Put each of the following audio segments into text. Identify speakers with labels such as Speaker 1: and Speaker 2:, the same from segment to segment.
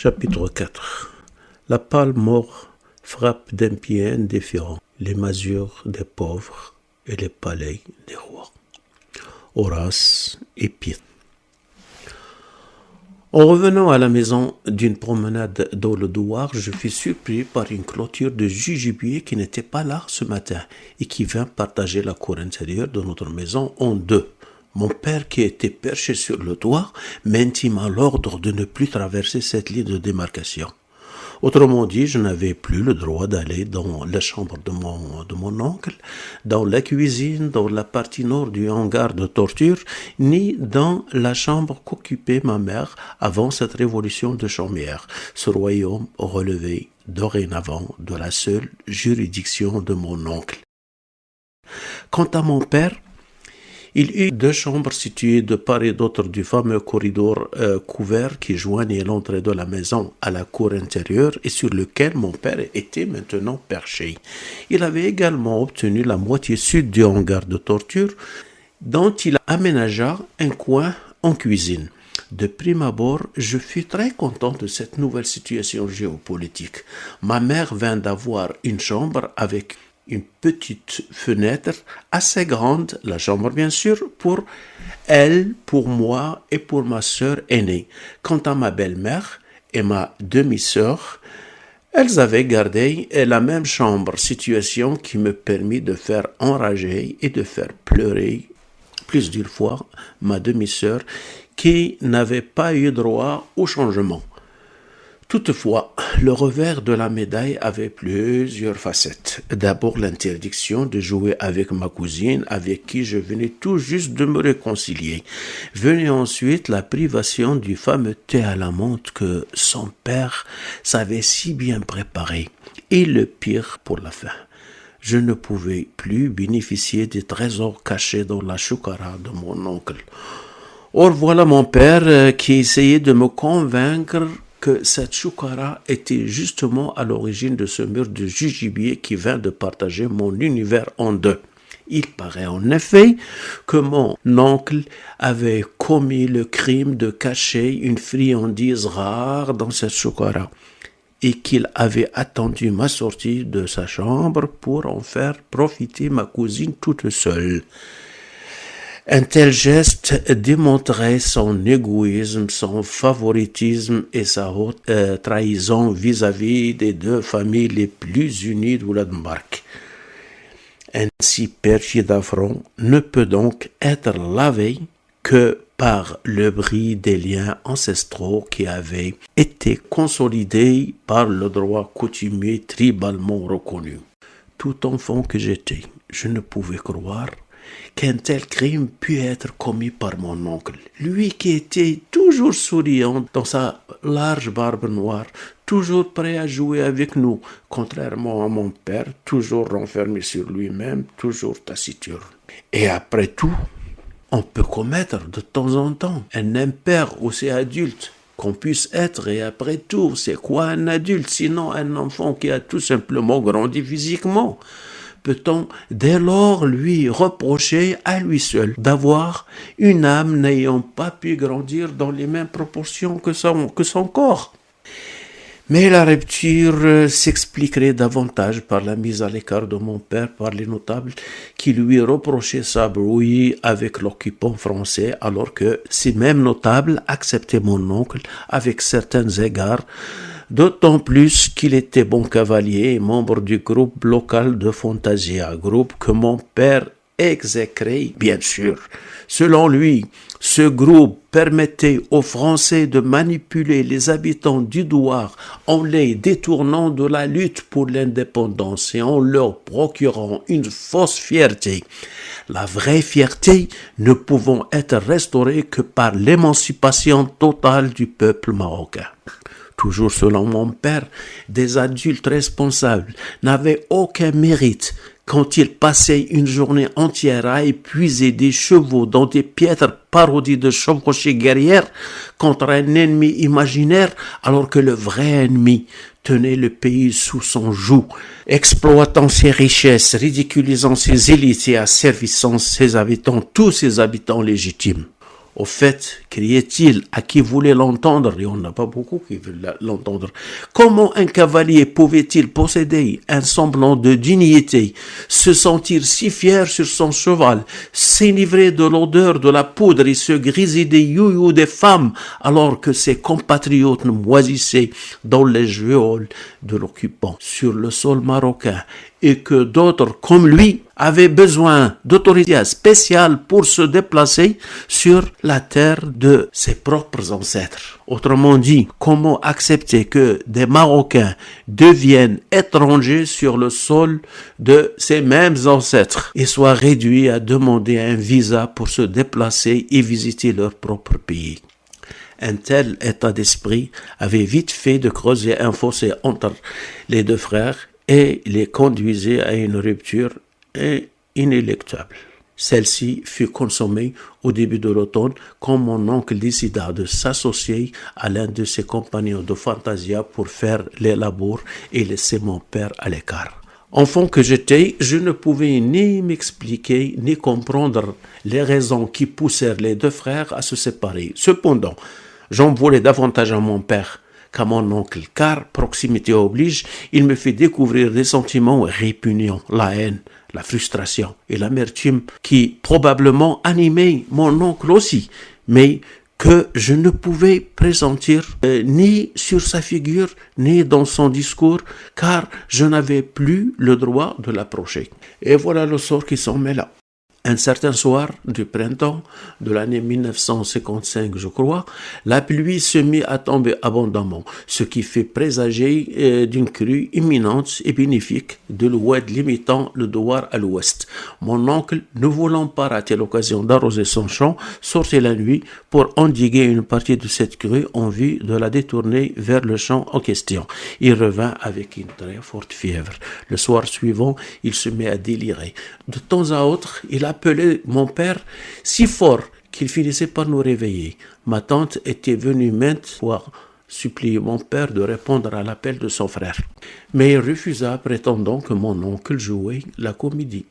Speaker 1: Chapitre 4. La pâle mort frappe d'un pied indifférent les masures des pauvres et les palais des rois. Horace Épine. En revenant à la maison d'une promenade dans le Douar, je fus surpris par une clôture de gibier qui n'était pas là ce matin et qui vint partager la cour intérieure de notre maison en deux. Mon père, qui était perché sur le toit, m'intima l'ordre de ne plus traverser cette ligne de démarcation. Autrement dit, je n'avais plus le droit d'aller dans la chambre de mon oncle, dans la cuisine, dans la partie nord du hangar de torture, ni dans la chambre qu'occupait ma mère avant cette révolution de chaumière. Ce royaume relevait dorénavant de la seule juridiction de mon oncle. Quant à mon père, il eut deux chambres situées de part et d'autre du fameux corridor couvert qui joignait l'entrée de la maison à la cour intérieure et sur lequel mon père était maintenant perché. Il avait également obtenu la moitié sud du hangar de torture dont il aménagea un coin en cuisine. De prime abord, je fus très content de cette nouvelle situation géopolitique. Ma mère vint d'avoir une chambre avec une petite fenêtre assez grande, la chambre bien sûr, pour elle, pour moi et pour ma sœur aînée. Quant à ma belle-mère et ma demi-sœur, elles avaient gardé la même chambre, situation qui me permit de faire enrager et de faire pleurer plus d'une fois ma demi-sœur qui n'avait pas eu droit au changement. Toutefois, le revers de la médaille avait plusieurs facettes. D'abord, l'interdiction de jouer avec ma cousine, avec qui je venais tout juste de me réconcilier. Venait ensuite la privation du fameux thé à la menthe que son père savait si bien préparer. Et le pire pour la fin. Je ne pouvais plus bénéficier des trésors cachés dans la choukara de mon oncle. Or, voilà mon père qui essayait de me convaincre que cette choukara était justement à l'origine de ce mur de gibier qui vint de partager mon univers en deux. Il paraît en effet que mon oncle avait commis le crime de cacher une friandise rare dans cette choukara et qu'il avait attendu ma sortie de sa chambre pour en faire profiter ma cousine toute seule. Un tel geste démontrait son égoïsme, son favoritisme et sa haute trahison vis-à-vis des deux familles les plus unies de Danemark. Ainsi perché d'affront ne peut donc être lavé que par le bris des liens ancestraux qui avaient été consolidés par le droit coutumier tribalement reconnu. Tout enfant que j'étais, je ne pouvais croire qu'un tel crime pût être commis par mon oncle. Lui qui était toujours souriant dans sa large barbe noire, toujours prêt à jouer avec nous, contrairement à mon père, toujours renfermé sur lui-même, toujours taciturne. Et après tout, on peut commettre de temps en temps un impair aussi adulte qu'on puisse être, et après tout, c'est quoi un adulte, sinon un enfant qui a tout simplement grandi physiquement? Peut-on dès lors lui reprocher à lui seul d'avoir une âme n'ayant pas pu grandir dans les mêmes proportions que son corps? Mais la rupture s'expliquerait davantage par la mise à l'écart de mon père par les notables qui lui reprochaient sa brouille avec l'occupant français alors que ces mêmes notables acceptaient mon oncle avec certains égards, d'autant plus qu'il était bon cavalier et membre du groupe local de Fantasia, groupe que mon père exécrait, bien sûr. Selon lui, ce groupe permettait aux Français de manipuler les habitants du Douar en les détournant de la lutte pour l'indépendance et en leur procurant une fausse fierté. La vraie fierté ne pouvant être restaurée que par l'émancipation totale du peuple marocain. Toujours selon mon père, des adultes responsables n'avaient aucun mérite quand ils passaient une journée entière à épuiser des chevaux dans des piètres parodies de chevauchées guerrières contre un ennemi imaginaire, alors que le vrai ennemi tenait le pays sous son joug, exploitant ses richesses, ridiculisant ses élites et asservissant ses habitants, tous ses habitants légitimes. Au fait, criait-il à qui voulait l'entendre, et on n'a pas beaucoup qui veulent l'entendre. Comment un cavalier pouvait-il posséder un semblant de dignité, se sentir si fier sur son cheval, s'enivrer de l'odeur de la poudre et se griser des youyous des femmes, alors que ses compatriotes moisissaient dans les geôles de l'occupant sur le sol marocain, et que d'autres comme lui avaient besoin d'autorité spéciale pour se déplacer sur la terre de ses propres ancêtres. Autrement dit, comment accepter que des Marocains deviennent étrangers sur le sol de ces mêmes ancêtres et soient réduits à demander un visa pour se déplacer et visiter leur propre pays? Un tel état d'esprit avait vite fait de creuser un fossé entre les deux frères et les conduisait à une rupture inéluctable. Celle-ci fut consommée au début de l'automne quand mon oncle décida de s'associer à l'un de ses compagnons de Fantasia pour faire les labours et laisser mon père à l'écart. Enfant que j'étais, je ne pouvais ni m'expliquer ni comprendre les raisons qui poussèrent les deux frères à se séparer. Cependant, j'en voulais davantage à mon père qu'à mon oncle, car, proximité oblige, il me fait découvrir des sentiments répugnants, la haine, la frustration et l'amertume qui probablement animaient mon oncle aussi, mais que je ne pouvais pressentir ni sur sa figure, ni dans son discours, car je n'avais plus le droit de l'approcher. Et voilà le sort qui s'en mêla. Un certain soir du printemps de l'année 1955, je crois, la pluie se mit à tomber abondamment, ce qui fait présager d'une crue imminente et bénéfique de l'oued limitant le Douar à l'ouest. Mon oncle, ne voulant pas rater l'occasion d'arroser son champ, sortait la nuit pour endiguer une partie de cette crue en vue de la détourner vers le champ en question. Il revint avec une très forte fièvre. Le soir suivant, il se mit à délirer. De temps à autre, il appelait mon père si fort qu'il finissait par nous réveiller. Ma tante était venue maintes fois supplier mon père de répondre à l'appel de son frère. Mais il refusa, prétendant que mon oncle jouait la comédie.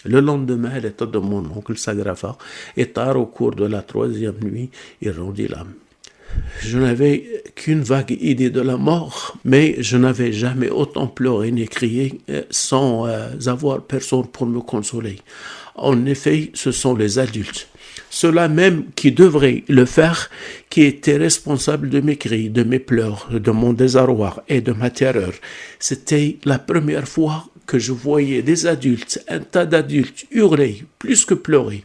Speaker 1: Le lendemain, l'état de mon oncle s'aggrava et tard au cours de la 3e nuit, il rendit l'âme. Je n'avais qu'une vague idée de la mort, mais je n'avais jamais autant pleuré ni crié sans avoir personne pour me consoler. En effet, ce sont les adultes, ceux-là même qui devraient le faire, qui étaient responsables de mes cris, de mes pleurs, de mon désarroi et de ma terreur. C'était la première fois que je voyais des adultes, un tas d'adultes hurler, plus que pleurer.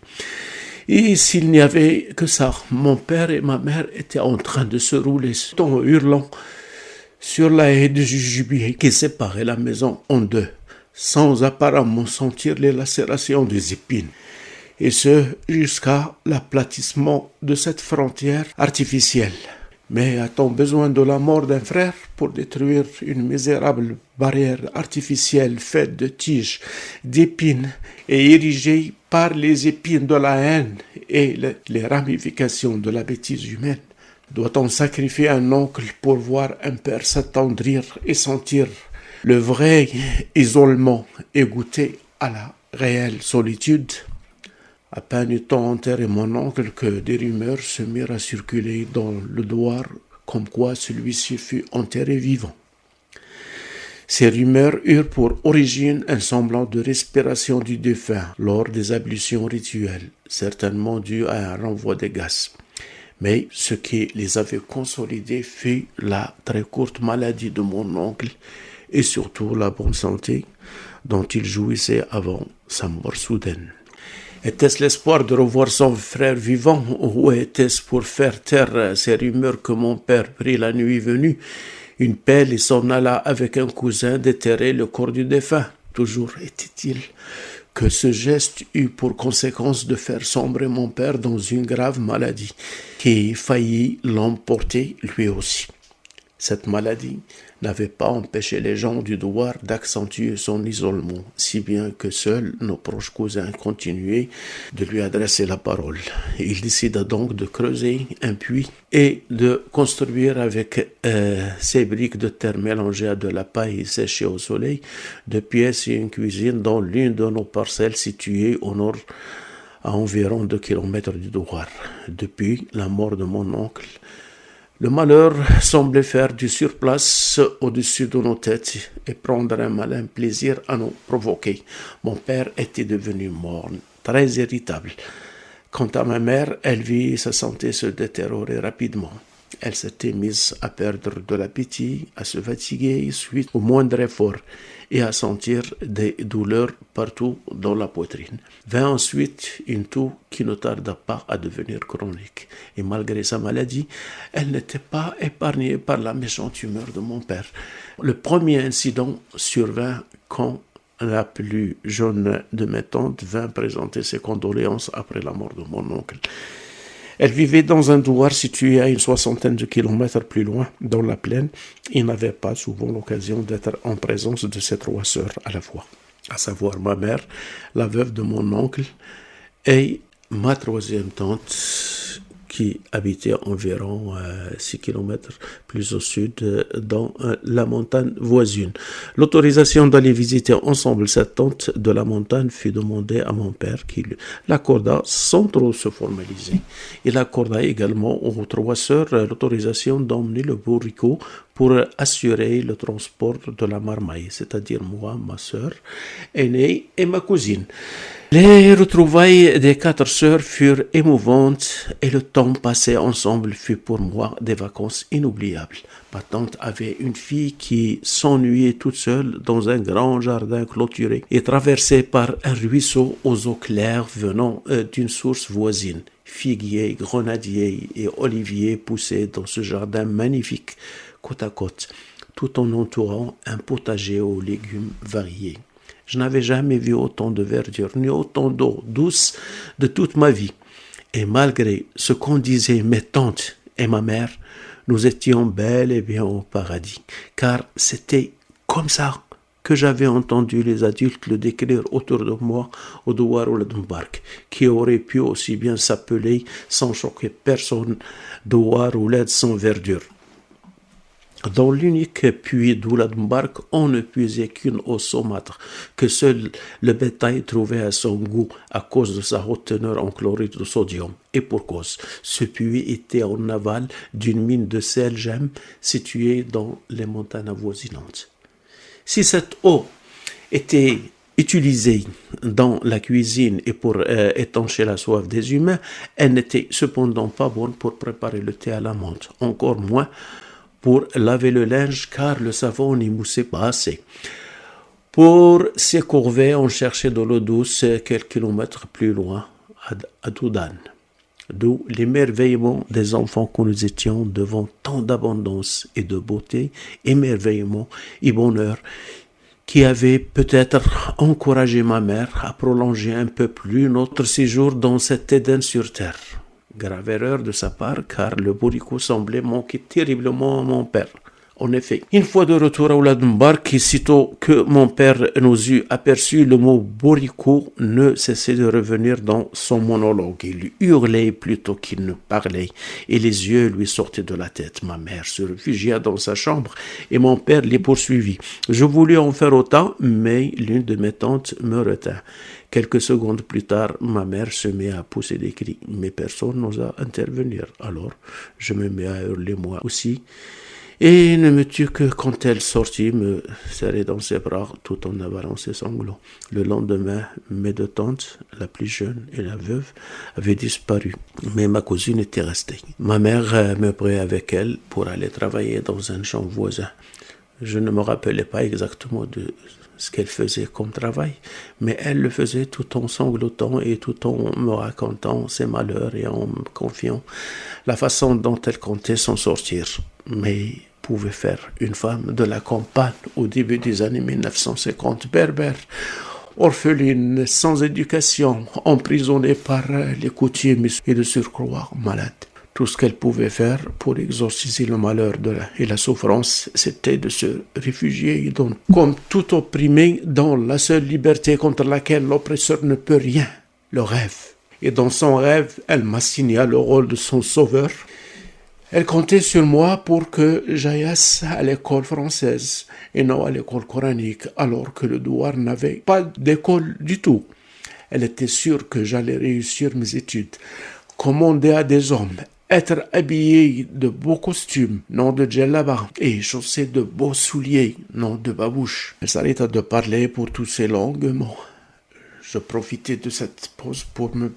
Speaker 1: Et s'il n'y avait que ça, mon père et ma mère étaient en train de se rouler en hurlant sur la haie de jujubier qui séparait la maison en deux, sans apparemment sentir les lacérations des épines. Et ce, jusqu'à l'aplatissement de cette frontière artificielle. Mais a-t-on besoin de la mort d'un frère pour détruire une misérable barrière artificielle faite de tiges, d'épines et érigée par les épines de la haine et les ramifications de la bêtise humaine? Doit-on sacrifier un oncle pour voir un père s'attendrir et sentir le vrai isolement et goûter à la réelle solitude? À peine eut-on enterré mon oncle que des rumeurs se mirent à circuler dans le Douar, comme quoi celui-ci fut enterré vivant. Ces rumeurs eurent pour origine un semblant de respiration du défunt lors des ablutions rituelles, certainement dû à un renvoi de gaz. Mais ce qui les avait consolidés fut la très courte maladie de mon oncle et surtout la bonne santé dont il jouissait avant sa mort soudaine. Était-ce l'espoir de revoir son frère vivant ou était-ce pour faire taire ces rumeurs que mon père prit la nuit venue une pelle et s'en alla avec un cousin déterrer le corps du défunt? Toujours était-il que ce geste eut pour conséquence de faire sombrer mon père dans une grave maladie qui faillit l'emporter lui aussi. Cette maladie n'avait pas empêché les gens du Douar d'accentuer son isolement, si bien que seuls nos proches cousins continuaient de lui adresser la parole. Il décida donc de creuser un puits et de construire avec ces briques de terre mélangées à de la paille séchée au soleil, 2 pièces et une cuisine dans l'une de nos parcelles situées au nord à environ 2 kilomètres du Douar. Depuis la mort de mon oncle, le malheur semblait faire du surplace au-dessus de nos têtes et prendre un malin plaisir à nous provoquer. Mon père était devenu morne, très irritable. Quant à ma mère, elle vit sa santé se détériorer rapidement. Elle s'était mise à perdre de l'appétit, à se fatiguer suite au moindre effort et à sentir des douleurs partout dans la poitrine. Vint ensuite une toux qui ne tarda pas à devenir chronique. Et malgré sa maladie, elle n'était pas épargnée par la méchante humeur de mon père. Le premier incident survint quand la plus jeune de mes tantes vint présenter ses condoléances après la mort de mon oncle. Elle vivait dans un douar situé à une 60aine de kilomètres plus loin, dans la plaine, et n'avait pas souvent l'occasion d'être en présence de ses 3 sœurs à la fois, à savoir ma mère, la veuve de mon oncle, et ma 3e tante, qui habitait environ 6 kilomètres plus au sud, dans la montagne voisine. L'autorisation d'aller visiter ensemble cette tante de la montagne fut demandée à mon père, qui l'accorda sans trop se formaliser. Il accorda également aux 3 sœurs l'autorisation d'emmener le bourricot pour assurer le transport de la marmaille, c'est-à-dire moi, ma sœur aînée et ma cousine. Les retrouvailles des 4 sœurs furent émouvantes et le temps passé ensemble fut pour moi des vacances inoubliables. Ma tante avait une fille qui s'ennuyait toute seule dans un grand jardin clôturé et traversé par un ruisseau aux eaux claires venant d'une source voisine. Figuiers, grenadiers et oliviers poussaient dans ce jardin magnifique, côte à côte, tout en entourant un potager aux légumes variés. Je n'avais jamais vu autant de verdure, ni autant d'eau douce de toute ma vie. Et malgré ce qu'en disaient mes tantes et ma mère, nous étions bel et bien au paradis. Car c'était comme ça que j'avais entendu les adultes le décrire autour de moi au Douar Ouled Mbark, qui aurait pu aussi bien s'appeler, sans choquer personne, Douar Ouled sans verdure. Dans l'unique puits d'Ouled Mbark, on ne puisait qu'une eau saumâtre, que seul le bétail trouvait à son goût à cause de sa haute teneur en chlorure de sodium. Et pour cause, ce puits était en aval d'une mine de sel gemme située dans les montagnes avoisinantes. Si cette eau était utilisée dans la cuisine et pour étancher la soif des humains, elle n'était cependant pas bonne pour préparer le thé à la menthe, encore moins pour laver le linge, car le savon n'y moussait pas assez. Pour s'écourver, on cherchait de l'eau douce quelques kilomètres plus loin, à Doudan. D'où l'émerveillement des enfants que nous étions devant tant d'abondance et de beauté, émerveillement et bonheur, qui avait peut-être encouragé ma mère à prolonger un peu plus notre séjour dans cet Éden sur terre. Grave erreur de sa part, car le bourricot semblait manquer terriblement à mon père. En effet, une fois de retour à Ouled Mbark, sitôt que mon père nous eut aperçu, le mot bourricot ne cessait de revenir dans son monologue. Il hurlait plutôt qu'il ne parlait, et les yeux lui sortaient de la tête. Ma mère se réfugia dans sa chambre, et mon père les poursuivit. Je voulus en faire autant, mais l'une de mes tantes me retint. Quelques secondes plus tard, ma mère se mit à pousser des cris, mais personne n'osa intervenir. Alors, je me mis à hurler moi aussi, et ne me tut que quand elle sortit, me serrait dans ses bras tout en avalant ses sanglots. Le lendemain, mes 2 tantes, la plus jeune et la veuve, avaient disparu, mais ma cousine était restée. Ma mère me prit avec elle pour aller travailler dans un champ voisin. Je ne me rappelais pas exactement de ce qu'elle faisait comme travail, mais elle le faisait tout en sanglotant et tout en me racontant ses malheurs et en me confiant la façon dont elle comptait s'en sortir. Mais pouvait faire une femme de la campagne au début des années 1950, berbère, orpheline, sans éducation, emprisonnée par les coutumes et de surcroît malade. Tout ce qu'elle pouvait faire pour exorciser le malheur et la souffrance, c'était de se réfugier comme tout opprimé dans la seule liberté contre laquelle l'oppresseur ne peut rien, le rêve. Et dans son rêve, elle m'assigna le rôle de son sauveur. Elle comptait sur moi pour que j'aille à l'école française et non à l'école coranique, alors que le Douar n'avait pas d'école du tout. Elle était sûre que j'allais réussir mes études, commander à des hommes, être habillé de beaux costumes, non de djellaba, et chaussé de beaux souliers, non de babouches. Elle s'arrêta de parler pour tousser longuement. Je profitais de cette pause pour me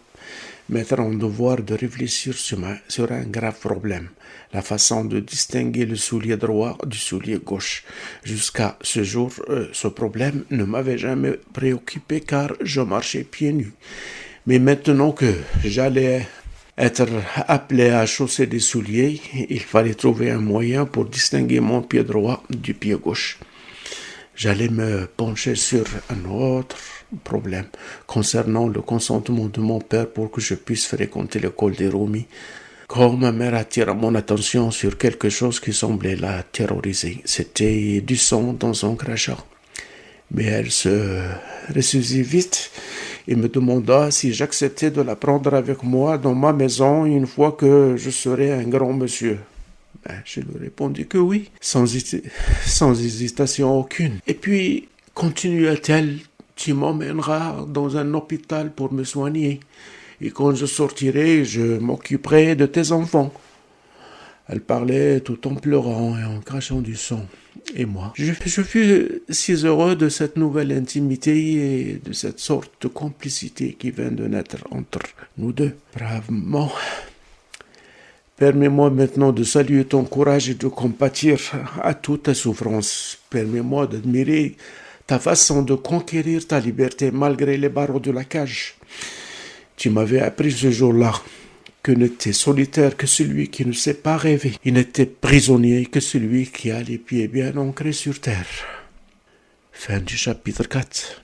Speaker 1: mettre en devoir de réfléchir sur un grave problème, la façon de distinguer le soulier droit du soulier gauche. Jusqu'à ce jour, ce problème ne m'avait jamais préoccupé car je marchais pieds nus. Mais maintenant que j'allais être appelé à chausser des souliers, il fallait trouver un moyen pour distinguer mon pied droit du pied gauche. J'allais me pencher sur un autre problème concernant le consentement de mon père pour que je puisse fréquenter l'école des Romis. Quand ma mère attira mon attention sur quelque chose qui semblait la terroriser, c'était du sang dans son crachat. Mais elle se ressaisit vite et me demanda si j'acceptais de la prendre avec moi dans ma maison une fois que je serais un grand monsieur. Je lui répondis que oui, sans hésitation aucune. Et puis, continua-t-elle, tu m'emmèneras dans un hôpital pour me soigner. Et quand je sortirai, je m'occuperai de tes enfants. Elle parlait tout en pleurant et en crachant du sang. Et moi, je fus si heureux de cette nouvelle intimité et de cette sorte de complicité qui vient de naître entre nous deux. Bravement. Permets-moi maintenant de saluer ton courage et de compatir à toute ta souffrance. Permets-moi d'admirer ta façon de conquérir ta liberté malgré les barreaux de la cage. Tu m'avais appris ce jour-là que n'était solitaire que celui qui ne sait pas rêver. Il n'était prisonnier que celui qui a les pieds bien ancrés sur terre. Fin du chapitre 4.